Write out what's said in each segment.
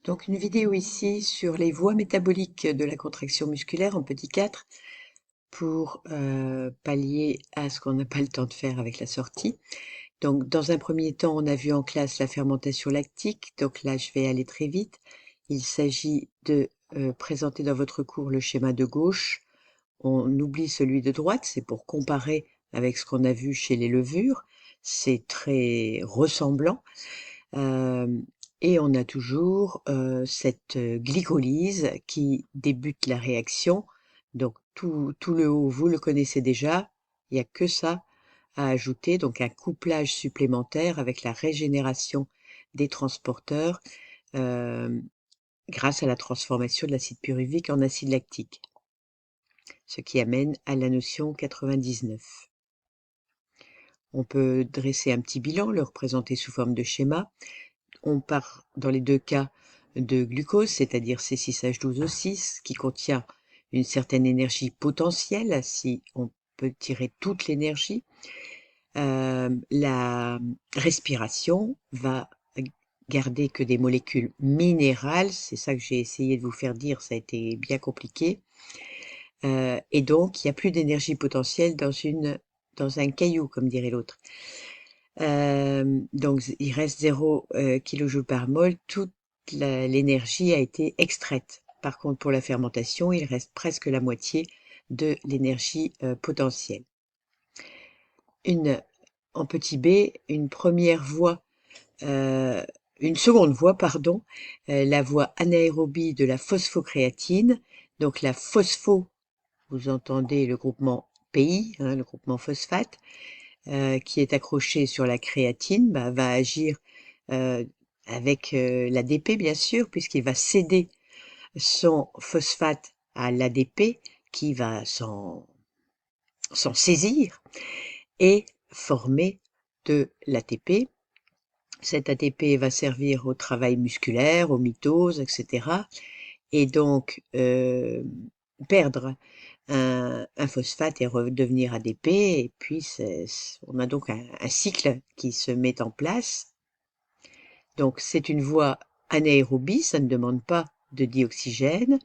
Donc une vidéo ici sur les voies métaboliques de la contraction musculaire en petit 4 pour pallier à ce qu'on n'a pas le temps de faire avec la sortie. Donc dans un premier temps, on a vu en classe la fermentation lactique. Donc là, je vais aller très vite. Il s'agit de présenter dans votre cours le schéma de gauche. On oublie celui de droite, c'est pour comparer avec ce qu'on a vu chez les levures. C'est très ressemblant. Et on a toujours cette glycolyse qui débute la réaction. Donc tout le haut, vous le connaissez déjà. Il n'y a que ça à ajouter, donc un couplage supplémentaire avec la régénération des transporteurs euh, grâce à la transformation de l'acide pyruvique en acide lactique, ce qui amène à la notion 99. On peut dresser un petit bilan, le représenter sous forme de schéma. On part dans les deux cas de glucose, c'est-à-dire C6H12O6, qui contient une certaine énergie potentielle, si on peut tirer toute l'énergie. La respiration va garder que des molécules minérales, c'est ça que j'ai essayé de vous faire dire, ça a été bien compliqué. Et donc, il n'y a plus d'énergie potentielle dans un caillou, comme dirait l'autre. Donc il reste 0 kJ par mol, toute l'énergie a été extraite. Par contre, pour la fermentation, il reste presque la moitié de l'énergie potentielle. En petit b, une seconde voie, pardon, la voie anaérobie de la phosphocréatine. Donc la phospho, vous entendez le groupement PI, le groupement phosphate, qui est accroché sur la créatine, va agir avec l'ADP, bien sûr, puisqu'il va céder son phosphate à l'ADP, qui va s'en saisir et former de l'ATP. Cet ATP va servir au travail musculaire, aux mitoses, etc. Et donc, perdre un phosphate et redevenir ADP, et puis on a donc un cycle qui se met en place. Donc c'est une voie anaérobie, ça ne demande pas de dioxygène,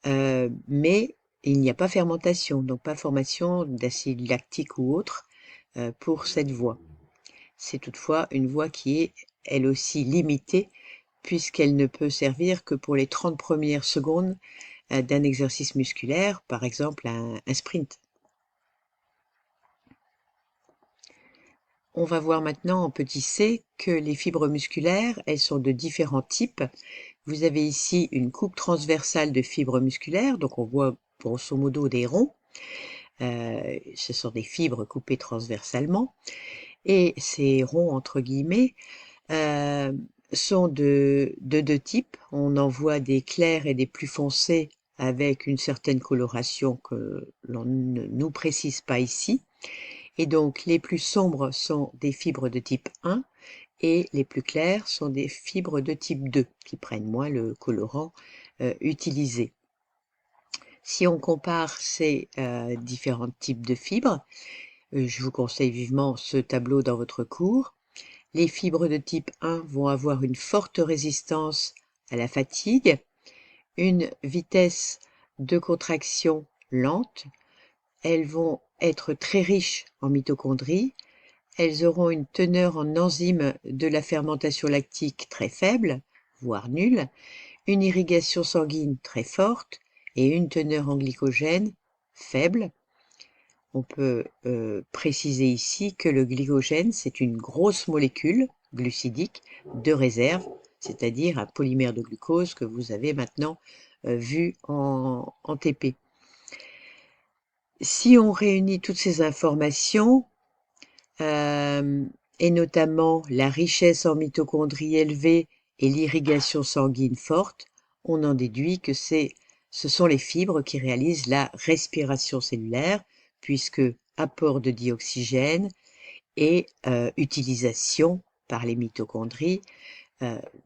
mais il n'y a pas fermentation, donc pas formation d'acide lactique ou autre pour cette voie. C'est toutefois une voie qui est elle aussi limitée, puisqu'elle ne peut servir que pour les 30 premières secondes d'un exercice musculaire, par exemple un sprint. On va voir maintenant en petit c que les fibres musculaires, elles sont de différents types. Vous avez ici une coupe transversale de fibres musculaires, donc on voit grosso modo des ronds. Ce sont des fibres coupées transversalement. Et ces ronds, entre guillemets, sont de deux types. On en voit des clairs et des plus foncés avec une certaine coloration que l'on ne nous précise pas ici. Et donc les plus sombres sont des fibres de type 1 et les plus clairs sont des fibres de type 2 qui prennent moins le colorant utilisé. Si on compare ces différents types de fibres, je vous conseille vivement ce tableau dans votre cours. Les fibres de type 1 vont avoir une forte résistance à la fatigue, une vitesse de contraction lente. Elles vont être très riches en mitochondries. Elles auront une teneur en enzymes de la fermentation lactique très faible, voire nulle, une irrigation sanguine très forte et une teneur en glycogène faible. On peut préciser ici que le glycogène, c'est une grosse molécule glucidique de réserve, c'est-à-dire un polymère de glucose que vous avez maintenant vu en TP. Si on réunit toutes ces informations, et notamment la richesse en mitochondries élevée et l'irrigation sanguine forte, on en déduit que ce sont les fibres qui réalisent la respiration cellulaire, puisque apport de dioxygène et utilisation par les mitochondries,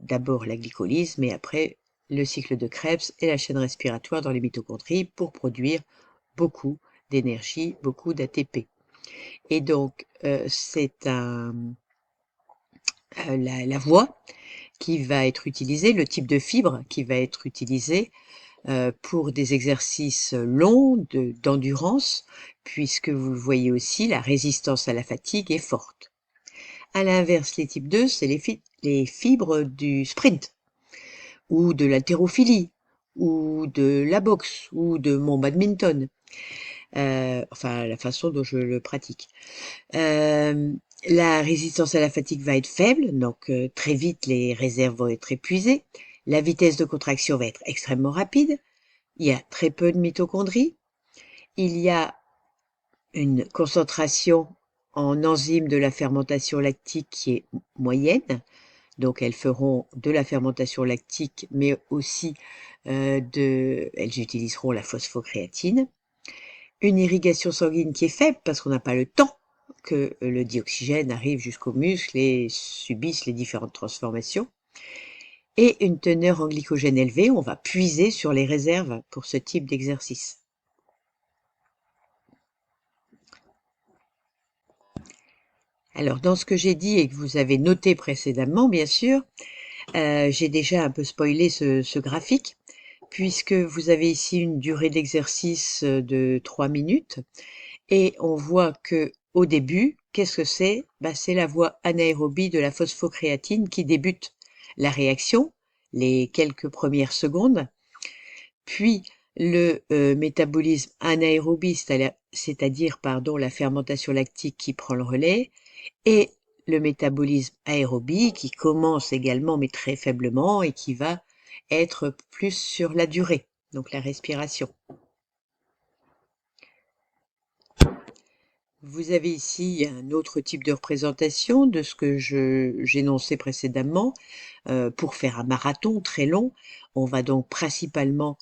d'abord la glycolyse, mais après le cycle de Krebs et la chaîne respiratoire dans les mitochondries pour produire beaucoup d'énergie, beaucoup d'ATP. Et donc, c'est la voie qui va être utilisé, le type de fibre qui va être utilisé pour des exercices longs d'endurance, puisque vous le voyez aussi, la résistance à la fatigue est forte. À l'inverse, les types 2, c'est les fibres du sprint, ou de l'haltérophilie, ou de la boxe, ou de mon badminton. Enfin, la façon dont je le pratique. La résistance à la fatigue va être faible, donc très vite les réserves vont être épuisées. La vitesse de contraction va être extrêmement rapide. Il y a très peu de mitochondries. Il y a une concentration en enzymes de la fermentation lactique qui est moyenne. Donc elles feront de la fermentation lactique, mais aussi elles utiliseront la phosphocréatine. Une irrigation sanguine qui est faible parce qu'on n'a pas le temps que le dioxygène arrive jusqu'aux muscles et subisse les différentes transformations. Et une teneur en glycogène élevée, on va puiser sur les réserves pour ce type d'exercice. Alors, dans ce que j'ai dit et que vous avez noté précédemment, bien sûr, j'ai déjà un peu spoilé ce graphique, puisque vous avez ici une durée d'exercice de 3 minutes, et on voit que au début, qu'est-ce que c'est? C'est la voie anaérobie de la phosphocréatine qui débute la réaction, les quelques premières secondes, puis le métabolisme anaérobie, c'est-à-dire la fermentation lactique qui prend le relais, et le métabolisme aérobie qui commence également mais très faiblement et qui va être plus sur la durée, donc la respiration. Vous avez ici un autre type de représentation de ce que j'énonçais précédemment. Pour faire un marathon très long, on va donc principalement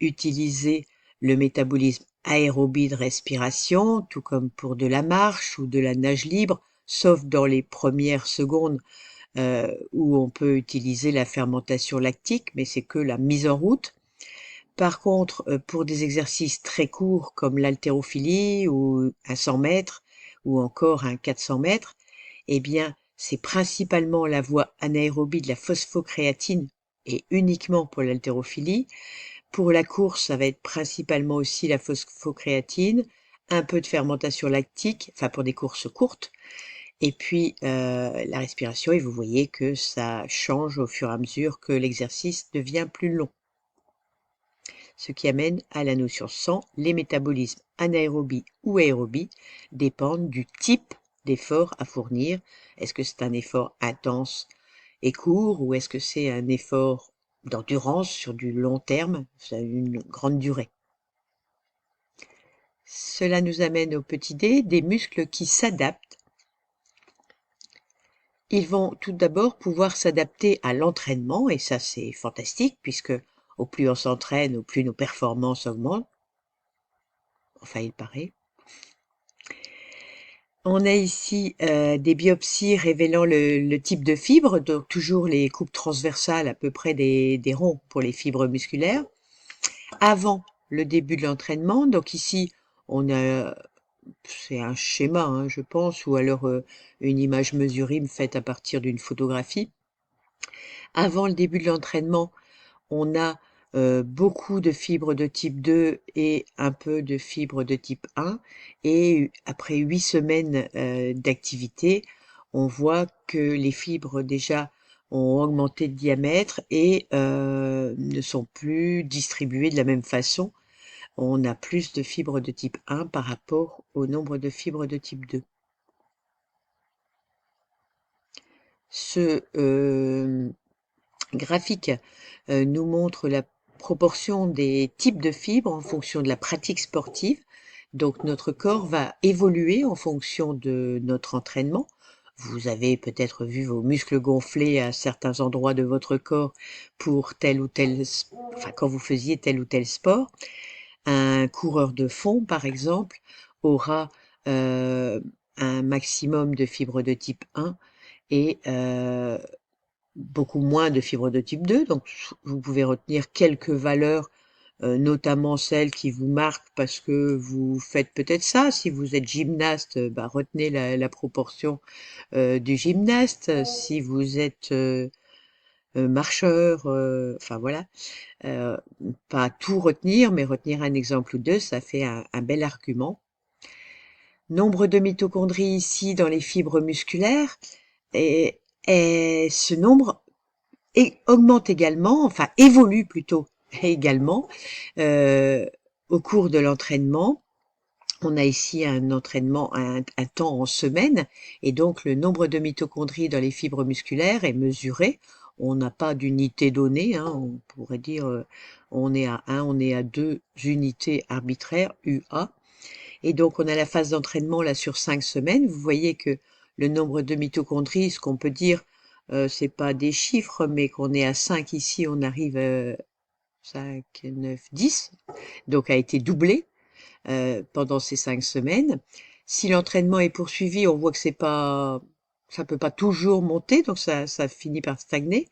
utiliser le métabolisme aérobie de respiration, tout comme pour de la marche ou de la nage libre, sauf dans les premières secondes où on peut utiliser la fermentation lactique, mais c'est que la mise en route. Par contre, pour des exercices très courts comme l'haltérophilie ou un 100 mètres ou encore un 400 mètres, eh bien, c'est principalement la voie anaérobie de la phosphocréatine et uniquement pour l'haltérophilie. Pour la course, ça va être principalement aussi la phosphocréatine, un peu de fermentation lactique, enfin pour des courses courtes, et puis la respiration, et vous voyez que ça change au fur et à mesure que l'exercice devient plus long. Ce qui amène à la notion 100, les métabolismes anaérobie ou aérobie dépendent du type d'effort à fournir. Est-ce que c'est un effort intense et court ou est-ce que c'est un effort d'endurance sur du long terme, ça a une grande durée. Cela nous amène au petit d, des muscles qui s'adaptent. Ils vont tout d'abord pouvoir s'adapter à l'entraînement, et ça c'est fantastique, puisque au plus on s'entraîne, au plus nos performances augmentent. Enfin, il paraît. On a ici des biopsies révélant le type de fibre, donc toujours les coupes transversales à peu près des ronds pour les fibres musculaires. Avant le début de l'entraînement, donc ici on a, c'est un schéma hein, je pense, ou alors une image mesurime faite à partir d'une photographie. Avant le début de l'entraînement, on a beaucoup de fibres de type 2 et un peu de fibres de type 1. Et après 8 semaines d'activité, on voit que les fibres déjà ont augmenté de diamètre et ne sont plus distribuées de la même façon. On a plus de fibres de type 1 par rapport au nombre de fibres de type 2. Ce graphique nous montre la proportion des types de fibres en fonction de la pratique sportive. Donc notre corps va évoluer en fonction de notre entraînement. Vous avez peut-être vu vos muscles gonfler à certains endroits de votre corps pour quand vous faisiez tel ou tel sport. Un coureur de fond, par exemple, aura un maximum de fibres de type 1 et beaucoup moins de fibres de type 2, donc vous pouvez retenir quelques valeurs, notamment celles qui vous marquent parce que vous faites peut-être ça. Si vous êtes gymnaste, retenez la proportion du gymnaste. Si vous êtes marcheur, enfin voilà. Euh, Pas tout retenir, mais retenir un exemple ou deux, ça fait un bel argument. Nombre de mitochondries ici dans les fibres musculaires, et, et ce nombre augmente également, enfin évolue plutôt également euh, au cours de l'entraînement. On a ici un entraînement, un temps en semaine, et donc le nombre de mitochondries dans les fibres musculaires est mesuré. On n'a pas d'unité donnée, hein, on pourrait dire on est à 1, on est à 2 unités arbitraires, UA. Et donc on a la phase d'entraînement là sur 5 semaines. Vous voyez que le nombre de mitochondries, ce qu'on peut dire, c'est pas des chiffres, mais qu'on est à 5 ici, on arrive à 5, 9, 10, donc a été doublé pendant ces 5 semaines. Si l'entraînement est poursuivi, on voit que ça peut pas toujours monter, donc ça finit par stagner.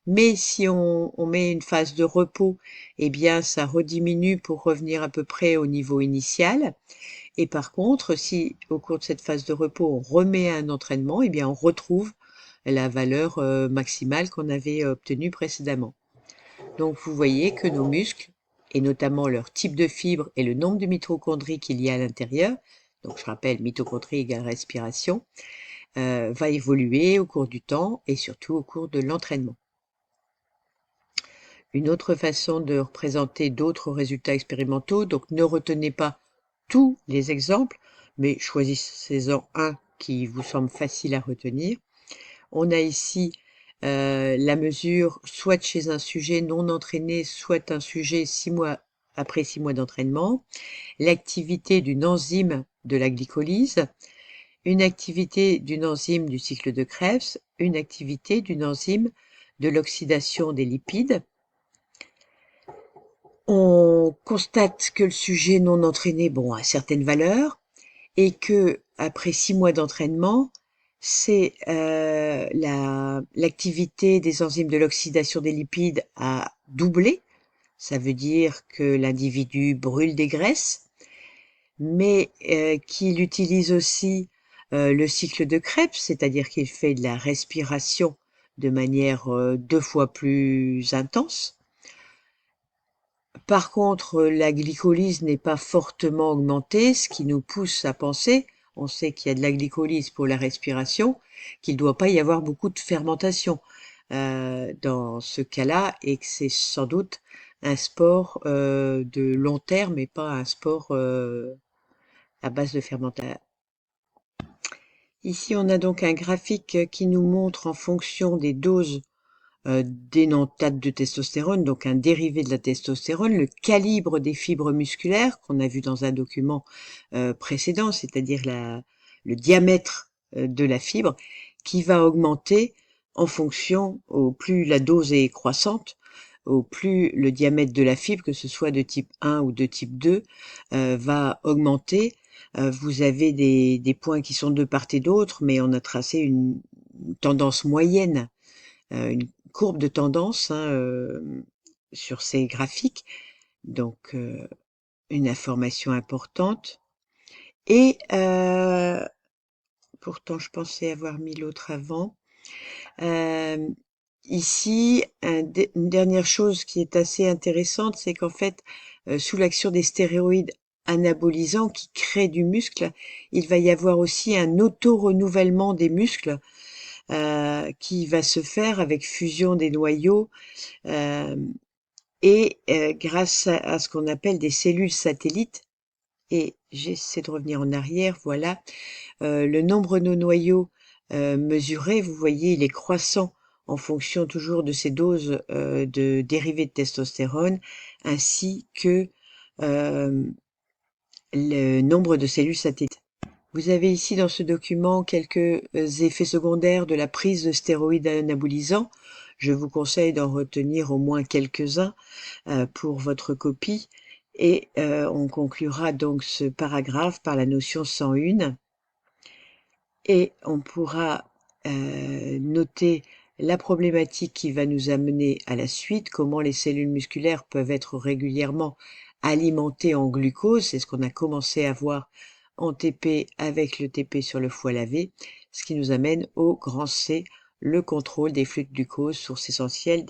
Mais si on met une phase de repos, eh bien, ça rediminue pour revenir à peu près au niveau initial. Et par contre, si au cours de cette phase de repos, on remet un entraînement, eh bien, on retrouve la valeur maximale qu'on avait obtenue précédemment. Donc vous voyez que nos muscles, et notamment leur type de fibre et le nombre de mitochondries qu'il y a à l'intérieur, donc je rappelle mitochondries égale respiration, va évoluer au cours du temps et surtout au cours de l'entraînement. Une autre façon de représenter d'autres résultats expérimentaux, donc ne retenez pas tous les exemples, mais choisissez-en un qui vous semble facile à retenir. On a ici la mesure soit chez un sujet non entraîné, soit un sujet après 6 mois d'entraînement, l'activité d'une enzyme de la glycolyse, une activité d'une enzyme du cycle de Krebs, une activité d'une enzyme de l'oxydation des lipides. On constate que le sujet non entraîné, a certaines valeurs, et que après 6 mois d'entraînement, c'est l'activité des enzymes de l'oxydation des lipides a doublé. Ça veut dire que l'individu brûle des graisses, mais qu'il utilise aussi le cycle de Krebs, c'est-à-dire qu'il fait de la respiration de manière 2 fois plus intense. Par contre, la glycolyse n'est pas fortement augmentée, ce qui nous pousse à penser, on sait qu'il y a de la glycolyse pour la respiration, qu'il ne doit pas y avoir beaucoup de fermentation dans ce cas-là, et que c'est sans doute un sport de long terme et pas un sport à base de fermentation. Ici, on a donc un graphique qui nous montre en fonction des doses d'énanthate de testostérone, donc un dérivé de la testostérone, le calibre des fibres musculaires qu'on a vu dans un document précédent, c'est-à-dire le diamètre de la fibre, qui va augmenter en fonction, au plus la dose est croissante, au plus le diamètre de la fibre, que ce soit de type 1 ou de type 2, va augmenter. Vous avez des points qui sont de part et d'autre, mais on a tracé une tendance moyenne, une courbe de tendance sur ces graphiques, donc une information importante. Et pourtant je pensais avoir mis l'autre avant. Ici, une dernière chose qui est assez intéressante, c'est qu'en fait, sous l'action des stéroïdes anabolisants qui créent du muscle, il va y avoir aussi un auto-renouvellement des muscles qui va se faire avec fusion des noyaux et grâce à ce qu'on appelle des cellules satellites. Et j'essaie de revenir en arrière, voilà. Le nombre de noyaux mesurés, vous voyez, il est croissant en fonction toujours de ces doses de dérivés de testostérone, ainsi que le nombre de cellules satellites. Vous avez ici dans ce document quelques effets secondaires de la prise de stéroïdes anabolisants. Je vous conseille d'en retenir au moins quelques-uns pour votre copie. Et on conclura donc ce paragraphe par la notion 101. Et on pourra noter la problématique qui va nous amener à la suite, comment les cellules musculaires peuvent être régulièrement alimentées en glucose. C'est ce qu'on a commencé à voir en TP avec le TP sur le foie lavé, ce qui nous amène au grand C, le contrôle des flux de glucose, source essentielle